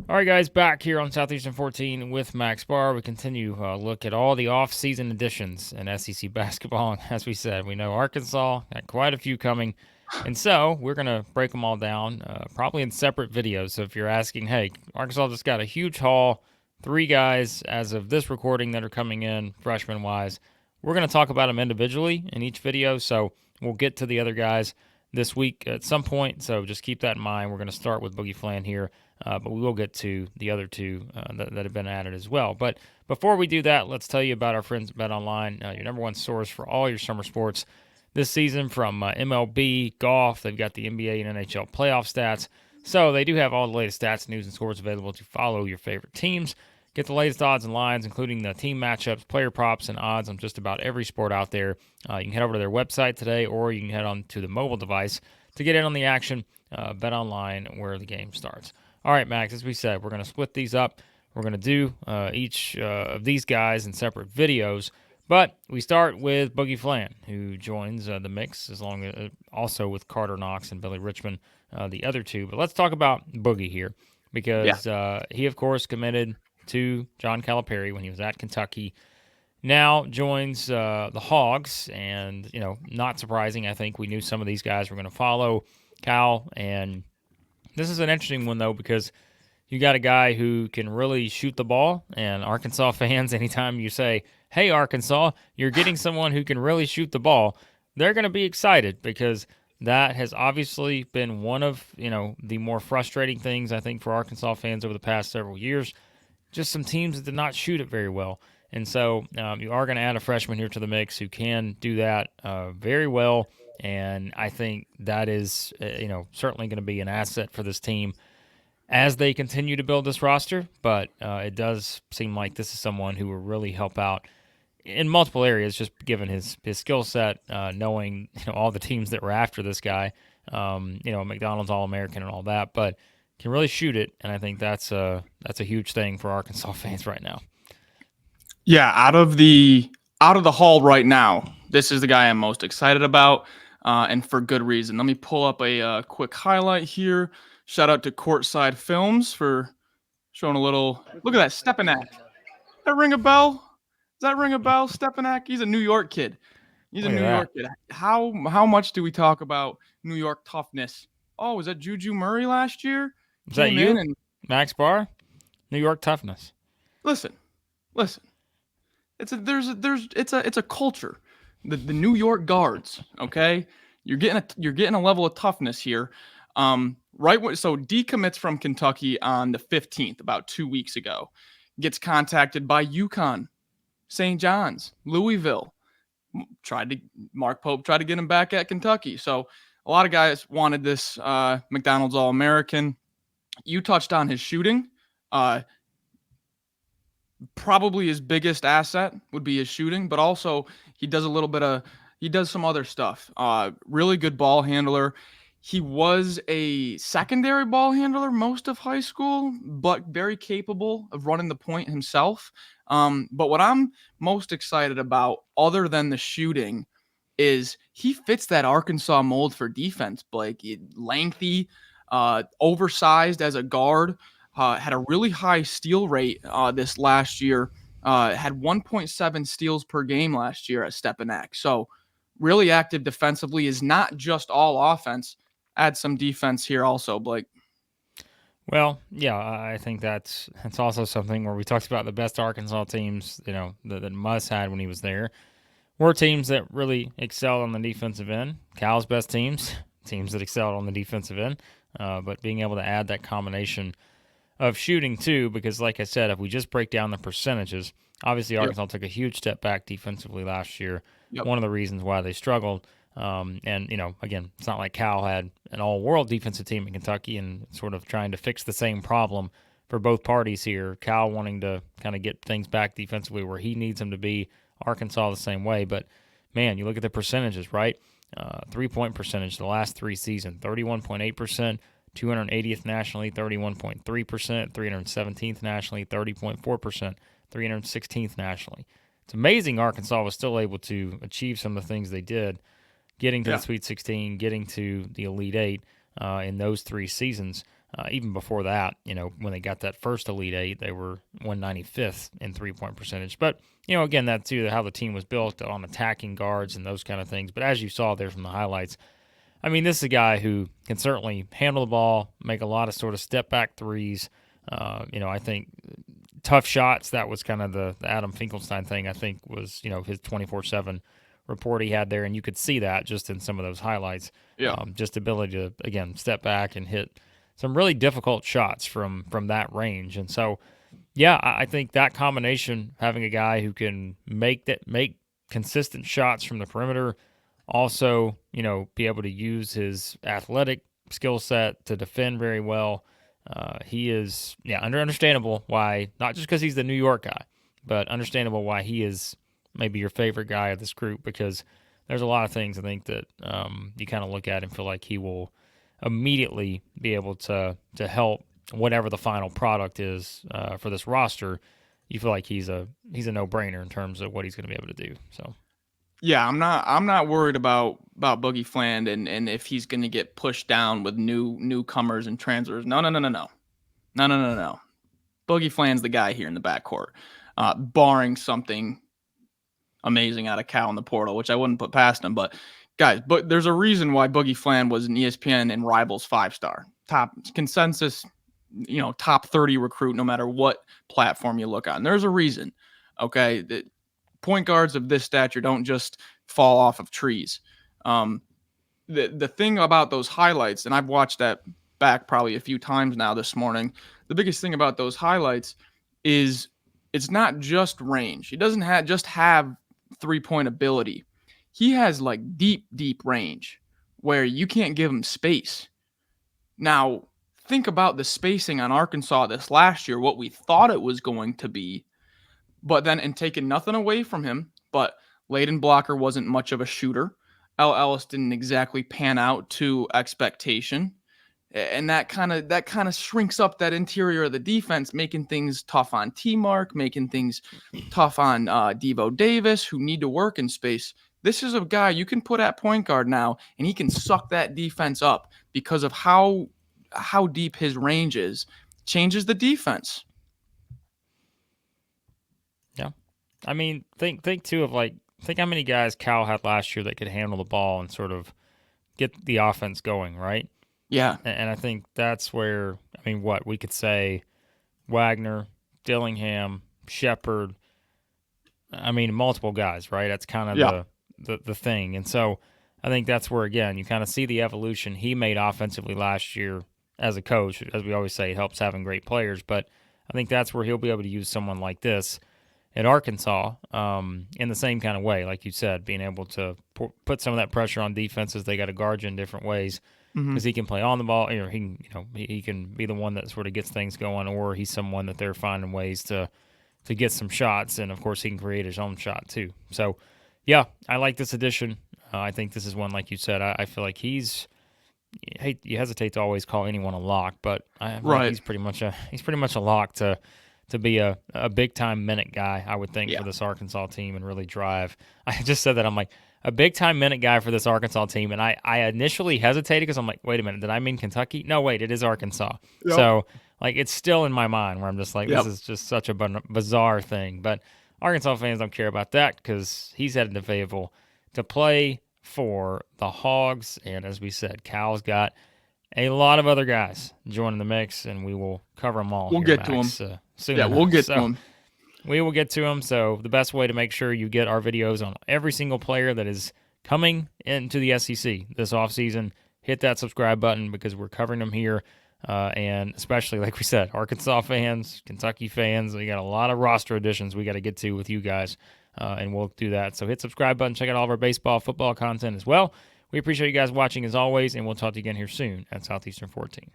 All right, guys, back here on Southeastern 14 with Max Barr. We continue look at all the off-season additions in SEC basketball. And as we said, we know Arkansas got quite a few coming. And so we're going to break them all down, probably in separate videos. So if you're asking, hey, Arkansas just got a huge haul, 3 guys as of this recording that are coming in, freshman-wise. We're going to talk about them individually in each video. So we'll get to the other guys this week at some point. So just keep that in mind. We're going to start with Boogie Fland here. But we will get to the other 2 that have been added as well. But before we do that, let's tell you about our friends at BetOnline, your number one source for all your summer sports this season, from MLB, golf. They've got the NBA and NHL playoff stats. So they do have all the latest stats, news, and scores available to follow your favorite teams. Get the latest odds and lines, including the team matchups, player props, and odds on just about every sport out there. You can head over to their website today, or you can head on to the mobile device to get in on the action. BetOnline, where the game starts. All right, Max, as we said, we're going to split these up. We're going to do each of these guys in separate videos. But we start with Boogie Fland, who joins the mix, also with Carter Knox and Billy Richmond, the other 2. But let's talk about Boogie here, because he, of course, committed to John Calipari when he was at Kentucky. Now joins the Hogs, and, not surprising. I think we knew some of these guys were going to follow Cal, and this is an interesting one, though, because you got a guy who can really shoot the ball, and Arkansas fans, anytime you say, hey, Arkansas, you're getting someone who can really shoot the ball, they're going to be excited, because that has obviously been one of, the more frustrating things, I think, for Arkansas fans over the past several years. Just some teams that did not shoot it very well. And so you are going to add a freshman here to the mix who can do that very well. And I think that is, certainly going to be an asset for this team as they continue to build this roster. But it does seem like this is someone who will really help out in multiple areas, just given his skill set, knowing all the teams that were after this guy, McDonald's All-American and all that, but can really shoot it. And I think that's a huge thing for Arkansas fans right now. Yeah, out of the hall right now, this is the guy I'm most excited about. And for good reason. Let me pull up a quick highlight here. Shout out to Courtside Films for showing a little. Look at that, Stepanak. That ring a bell? Does that ring a bell, Stepanak? He's a New York kid. He's a New York kid. How much do we talk about New York toughness? Oh, was that Juju Murray last year? Is that you, Max Barr? New York toughness. Listen. It's a culture. The New York guards, okay? You're getting a level of toughness here. So decommits from Kentucky on the 15th, about 2 weeks ago. Gets contacted by UConn, St. John's, Louisville. Mark Pope tried to get him back at Kentucky. So a lot of guys wanted this McDonald's All-American. You touched on his shooting. Probably his biggest asset would be his shooting, but also he does some other stuff. Really good ball handler. He was a secondary ball handler most of high school, but very capable of running the point himself. But what I'm most excited about, other than the shooting, is he fits that Arkansas mold for defense, Blake. Lengthy, oversized as a guard. Had a really high steal rate this last year. Had 1.7 steals per game last year at Stepanak. So really active defensively, is not just all offense. Add some defense here also, Blake. Well, yeah, I think that's also something where we talked about the best Arkansas teams, that Muss had when he was there, were teams that really excelled on the defensive end. Cal's best teams that excelled on the defensive end, but being able to add that combination of shooting too, because like I said, if we just break down the percentages, obviously Arkansas took a huge step back defensively last year. One of the reasons why they struggled. And, again, it's not like Cal had an all-world defensive team in Kentucky and sort of trying to fix the same problem for both parties here. Cal wanting to kind of get things back defensively where he needs them to be, Arkansas the same way. But, man, you look at the percentages, right? 3-point percentage the last 3 seasons, 31.8%. 280th nationally, 31.3%, 317th nationally, 30.4%, 316th nationally. It's amazing Arkansas was still able to achieve some of the things they did, getting to the Sweet 16, getting to the Elite Eight in those 3 seasons. Even before that, when they got that first Elite Eight, they were 195th in 3-point percentage. But, again, that's too how the team was built on attacking guards and those kind of things. But as you saw there from the highlights, I mean, this is a guy who can certainly handle the ball, make a lot of sort of step back threes. I think tough shots, that was kind of the Adam Finkelstein thing, I think, was, his 24/7 report he had there. And you could see that just in some of those highlights. Yeah. Just ability to, again, step back and hit some really difficult shots from that range. And so, yeah, I think that combination, having a guy who can make consistent shots from the perimeter, also, be able to use his athletic skill set to defend very well. He is, understandable why, not just because he's the New York guy, but understandable why he is maybe your favorite guy of this group, because there's a lot of things I think that you kind of look at and feel like he will immediately be able to help whatever the final product is for this roster. You feel like he's a no-brainer in terms of what he's going to be able to do. So, yeah, I'm not worried about Boogie Fland and if he's going to get pushed down with newcomers and transfers. No. Boogie Fland's the guy here in the backcourt, barring something amazing out of Cal in the portal, which I wouldn't put past him. But guys, there's a reason why Boogie Fland was an ESPN and Rivals 5-star, top consensus, top 30 recruit, no matter what platform you look on. There's a reason. Okay, that point guards of this stature don't just fall off of trees. The thing about those highlights, and I've watched that back probably a few times now this morning, the biggest thing about those highlights is it's not just range. He doesn't just have 3-point ability. He has like deep range where you can't give him space. Now, think about the spacing on Arkansas this last year, what we thought it was going to be, but then, and taking nothing away from him, but Layden Blocker wasn't much of a shooter. L. Ellis didn't exactly pan out to expectation. And that kind of shrinks up that interior of the defense, making things tough on T-Mark, making things tough on Devo Davis, who need to work in space. This is a guy you can put at point guard now, and he can suck that defense up because of how deep his range is. Changes the defense. Yeah. I mean, think too of think how many guys Cal had last year that could handle the ball and sort of get the offense going, right? Yeah. And I think that's where, what we could say, Wagner, Dillingham, Shepard, multiple guys, right? That's kind of the thing. And so I think that's where, again, you kind of see the evolution he made offensively last year as a coach. As we always say, it helps having great players. But I think that's where he'll be able to use someone like this at Arkansas in the same kind of way, like you said, being able to put some of that pressure on defenses. They got to guard you in different ways because he can play on the ball, or he can be the one that sort of gets things going, or he's someone that they're finding ways to get some shots, and of course he can create his own shot too. So, yeah, I like this addition. I think this is one, like you said, I feel like you hesitate to always call anyone a lock, but he's pretty much a lock to be a big-time minute guy, I would think, for this Arkansas team and really drive. I just said that. I'm like, a big-time minute guy for this Arkansas team, and I initially hesitated because I'm like, wait a minute, did I mean Kentucky? No, wait, it is Arkansas. Yep. So, it's still in my mind where I'm just like, this is just such a bizarre thing. But Arkansas fans don't care about that because he's headed to Fayetteville to play for the Hogs. And as we said, Cal's got a lot of other guys joining the mix, and we will cover them all. We'll get to them soon. Yeah, we'll get to them. We will get to them. So the best way to make sure you get our videos on every single player that is coming into the SEC this offseason, hit that subscribe button because we're covering them here. And especially, like we said, Arkansas fans, Kentucky fans, we got a lot of roster additions we got to get to with you guys, and we'll do that. So hit subscribe button, check out all of our baseball, football content as well. We appreciate you guys watching as always, and we'll talk to you again here soon at Southeastern 14.